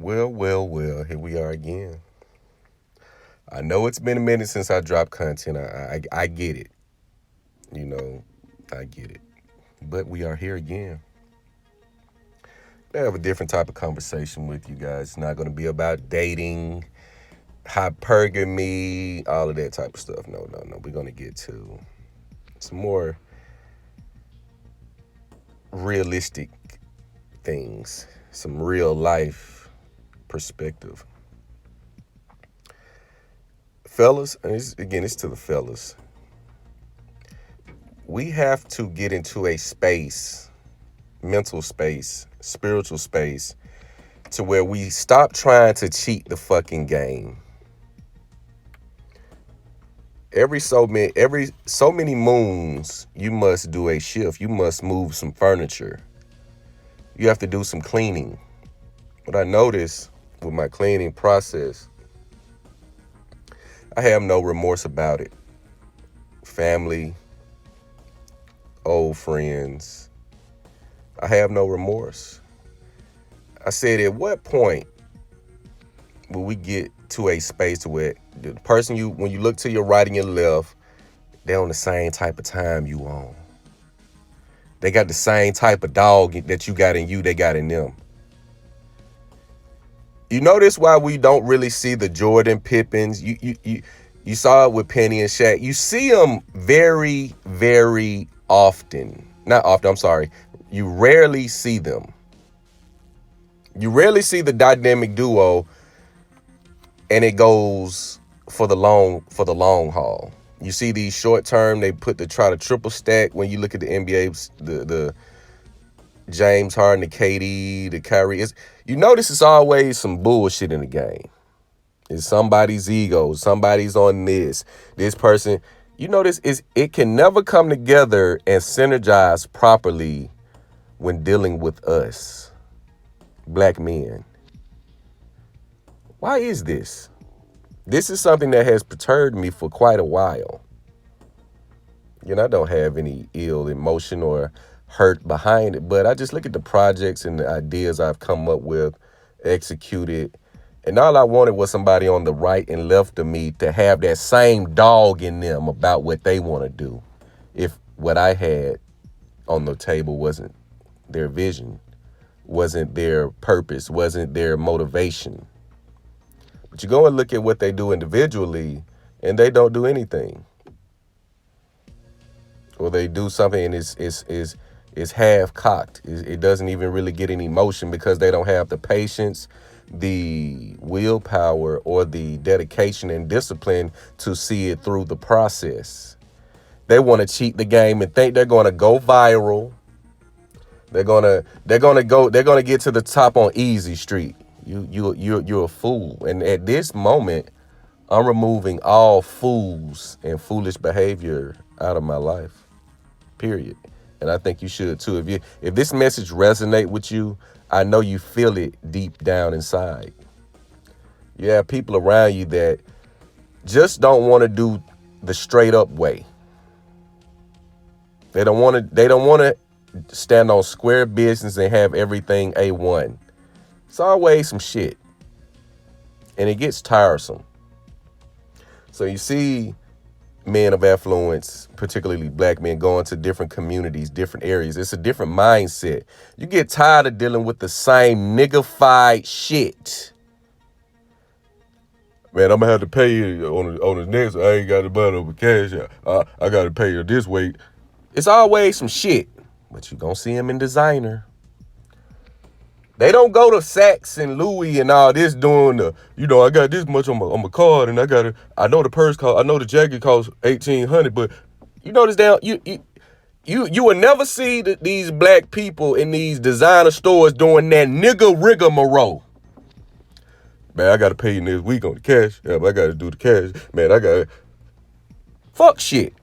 Well, here we are again. I know it's been a minute since I dropped content. I get it. You know, I get it. But we are here again. I have a different type of conversation with you guys. It's not going to be about dating, hypergamy, all of that type of stuff. No. We're going to get to some more realistic things, some real life perspective. Fellas, and it's to the fellas. We have to get into a space, mental space, spiritual space, to where we stop trying to cheat the fucking game. Every so many moons, you must do a shift. You must move some furniture. You have to do some cleaning. What I notice with my cleaning process, I have no remorse about it. Family, old friends, I have no remorse. I said, at what point will we get to a space where the person when you look to your right and your left, they're on the same type of time you on. They got the same type of dog that you got in you, they got in them. You notice why we don't really see the Jordan Pippins? You saw it with Penny and Shaq. You see them very, very often. Not often, I'm sorry. You rarely see them. You rarely see the dynamic duo, and it goes for the long haul. You see these short term, they try to triple stack. When you look at the NBA, the James Harden, the KD, the Kyrie, you notice it's always some bullshit in the game. It's somebody's ego, somebody's on this person. You notice it can never come together and synergize properly when dealing with us, black men. Why is this? This is something that has perturbed me for quite a while. I don't have any ill emotion or hurt behind it, but I just look at the projects and the ideas I've come up with, executed, and all I wanted was somebody on the right and left of me to have that same dog in them about what they want to do. If what I had on the table wasn't their vision, wasn't their purpose, wasn't their motivation. But you go and look at what they do individually, and they don't do anything. Or they do something and it's half cocked. It doesn't even really get any motion because they don't have the patience, the willpower, or the dedication and discipline to see it through the process. They want to cheat the game and think they're going to go viral. They're gonna get to the top on easy street. You're a fool. And at this moment, I'm removing all fools and foolish behavior out of my life. Period. And I think you should too. If this message resonate with you, I know you feel it deep down inside. You have people around you that just don't want to do the straight up way. They don't want to stand on square business and have everything A1. It's always some shit. And it gets tiresome. So you see men of affluence, particularly black men, going to different communities, different areas. It's a different mindset. You get tired of dealing with the same niggified shit. Man, I'm gonna have to pay you on the next. I ain't got the money over cash. I gotta pay you this way. It's always some shit, but you gonna see them in designer. They don't go to Saks and Louis and all this doing I got this much on my card and I know the purse cost, I know the jacket costs $1,800, but you notice down, you will never see these black people in these designer stores doing that nigga rigmarole. Man, I got to pay you this week on the cash. Yeah, but I got to do the cash. Man, fuck shit.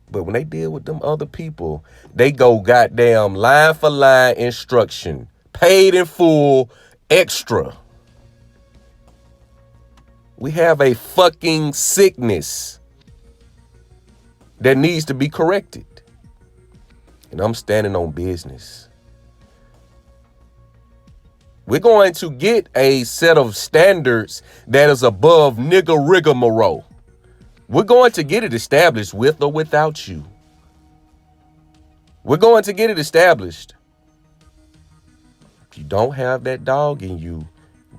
But when they deal with them other people, they go goddamn line for line instruction, paid in full, extra. We have a fucking sickness that needs to be corrected. And I'm standing on business. We're going to get a set of standards that is above nigga rigmarole. We're going to get it established with or without you. We're going to get it established. If you don't have that dog in you,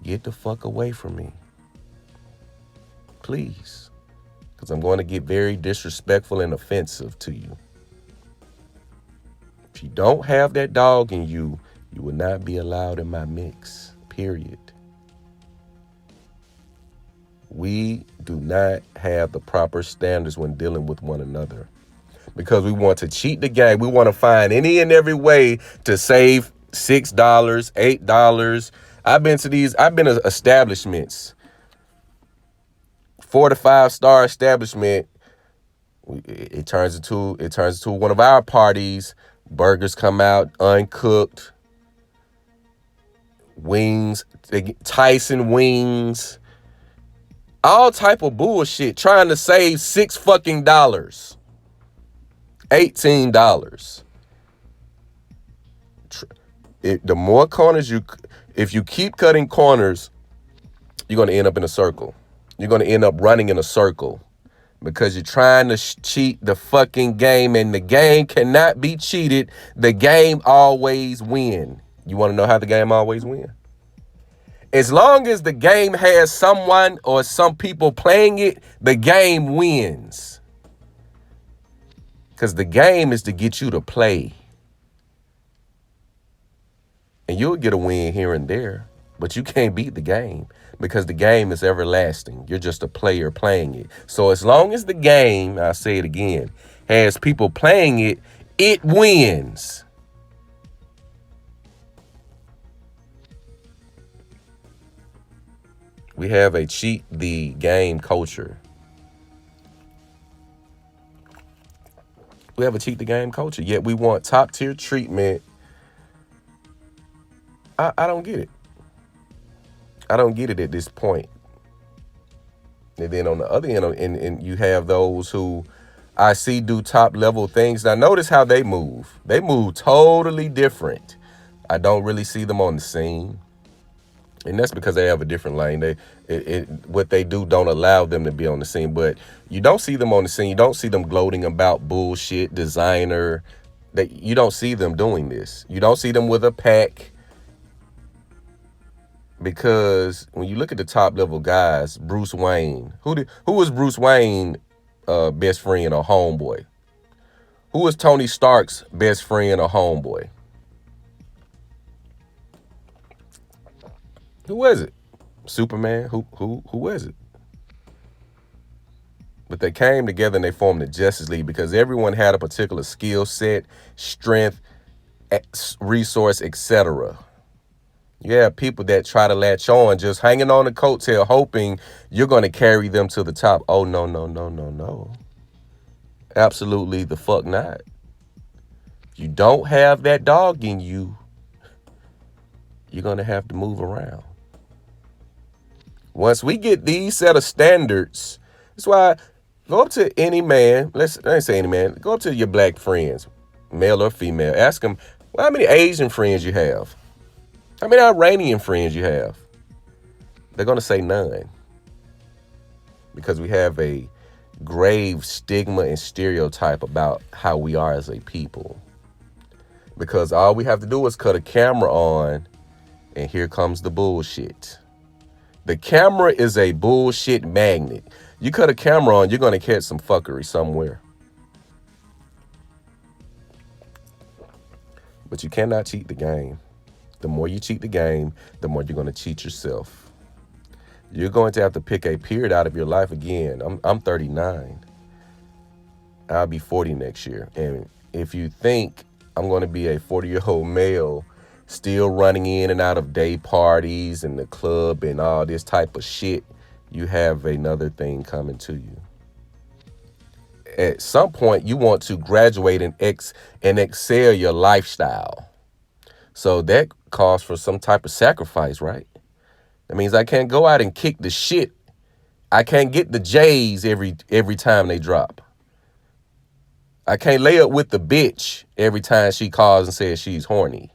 get the fuck away from me. Please. Because I'm going to get very disrespectful and offensive to you. If you don't have that dog in you, you will not be allowed in my mix. Period. We do not have the proper standards when dealing with one another. Because we want to cheat the game. We want to find any and every way to save $6, $8. I've been to establishments, 4 to 5 star establishment. It turns into one of our parties. Burgers come out uncooked. Wings, Tyson wings, all type of bullshit, trying to save $6 $18. The more corners if you keep cutting corners, you're going to end up in a circle. You're going to end up running in a circle because you're trying to cheat the fucking game, and the game cannot be cheated. The game always wins. You want to know how the game always wins? As long as the game has someone or some people playing it, the game wins. Because the game is to get you to play. And you'll get a win here and there, but you can't beat the game because the game is everlasting. You're just a player playing it. So as long as the game, I'll say it again, has people playing it, it wins. We have a cheat the game culture. We have a cheat the game culture, yet we want top tier treatment. I don't get it. I don't get it at this point. And then on the other end, and you have those who I see do top level things. Now notice how they move. They move totally different. I don't really see them on the scene. And that's because they have a different lane. What they do don't allow them to be on the scene. But you don't see them on the scene. You don't see them gloating about bullshit, designer. You don't see them doing this. You don't see them with a pack. Because when you look at the top level guys, Bruce Wayne, who was Bruce Wayne best friend or homeboy? Who was Tony Stark's best friend or homeboy? Who was it? Superman? Who was it? But they came together and they formed the Justice League because everyone had a particular skill set, strength, resource, etc. You have people that try to latch on, just hanging on the coattail, hoping you're going to carry them to the top. Oh, no. Absolutely the fuck not. If you don't have that dog in you, you're going to have to move around. Once we get these set of standards, that's why go up to any man, let's say any man, go up to your black friends, male or female, ask them, well, how many Asian friends you have? How many Iranian friends you have? They're going to say none. Because we have a grave stigma and stereotype about how we are as a people. Because all we have to do is cut a camera on, and here comes the bullshit. The camera is a bullshit magnet. You cut a camera on, you're going to catch some fuckery somewhere. But you cannot cheat the game. The more you cheat the game, the more you're going to cheat yourself. You're going to have to pick a period out of your life again. I'm 39. I'll be 40 next year. And if you think I'm going to be a 40-year-old male still running in and out of day parties and the club and all this type of shit, you have another thing coming to you. At some point, you want to graduate and excel your lifestyle. So that calls for some type of sacrifice, right? That means I can't go out and kick the shit. I can't get the J's every time they drop. I can't lay up with the bitch every time she calls and says she's horny.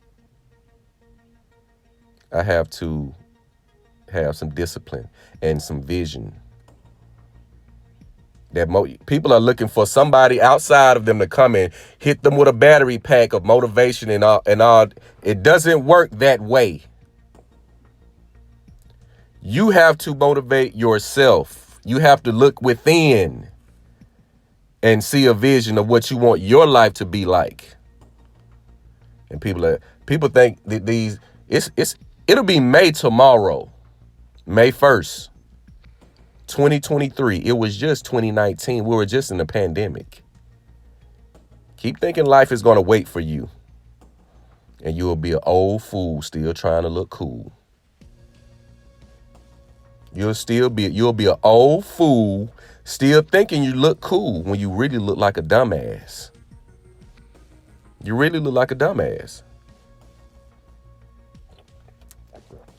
I have to have some discipline and some vision. That people are looking for somebody outside of them to come and hit them with a battery pack of motivation and all. It doesn't work that way. You have to motivate yourself. You have to look within and see a vision of what you want your life to be like. And people think that it'll be May tomorrow, May 1st, 2023. It was just 2019. We were just in the pandemic. Keep thinking life is going to wait for you, and you will be an old fool still trying to look cool. You'll be an old fool still thinking you look cool when you really look like a dumbass. You really look like a dumbass.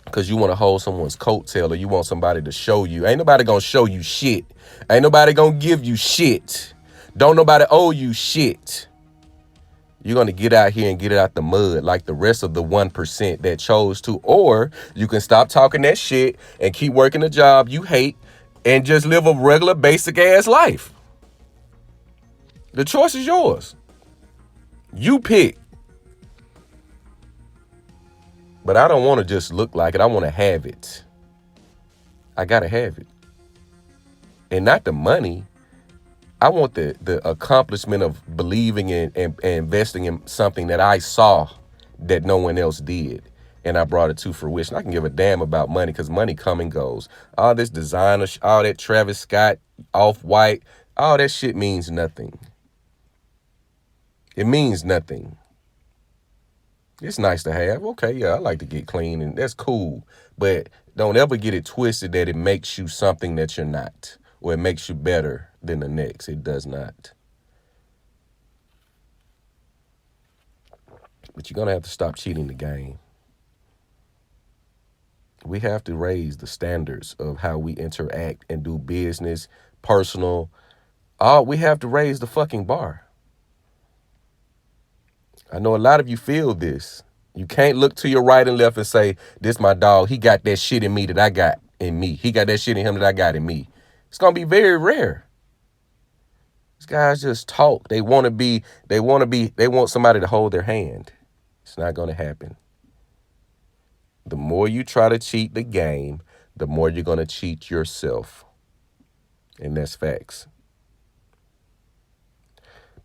Because you want to hold someone's coattail, or you want somebody to show you. Ain't nobody going to show you shit. Ain't nobody going to give you shit. Don't nobody owe you shit. You're going to get out here and get it out the mud like the rest of the 1% that chose to. Or you can stop talking that shit and keep working a job you hate and just live a regular basic ass life. The choice is yours. You pick. But I don't want to just look like it. I want to have it. I got to have it. And not the money. I want the accomplishment of believing in and investing in something that I saw that no one else did. And I brought it to fruition. I can give a damn about money because money come and goes. All this designer, all that Travis Scott, Off-White, all that shit means nothing. It means nothing. It's nice to have. Okay, yeah, I like to get clean, and that's cool. But don't ever get it twisted that it makes you something that you're not, or it makes you better than the next. It does not. But you're going to have to stop cheating the game. We have to raise the standards of how we interact and do business, personal. We have to raise the fucking bar. I know a lot of you feel this. You can't look to your right and left and say, this my dog. He got that shit in me that I got in me. He got that shit in him that I got in me. It's going to be very rare. These guys just talk. They want somebody to hold their hand. It's not going to happen. The more you try to cheat the game, the more you're going to cheat yourself. And that's facts.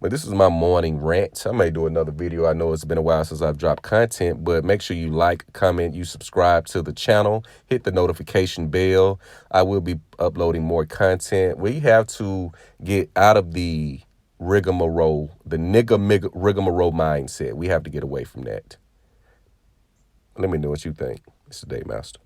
But this is my morning rant. I may do another video. I know it's been a while since I've dropped content, but make sure you like, comment, you subscribe to the channel, hit the notification bell. I will be uploading more content. We have to get out of the rigmarole, the rigmarole mindset. We have to get away from that. Let me know what you think. It's the Day Master.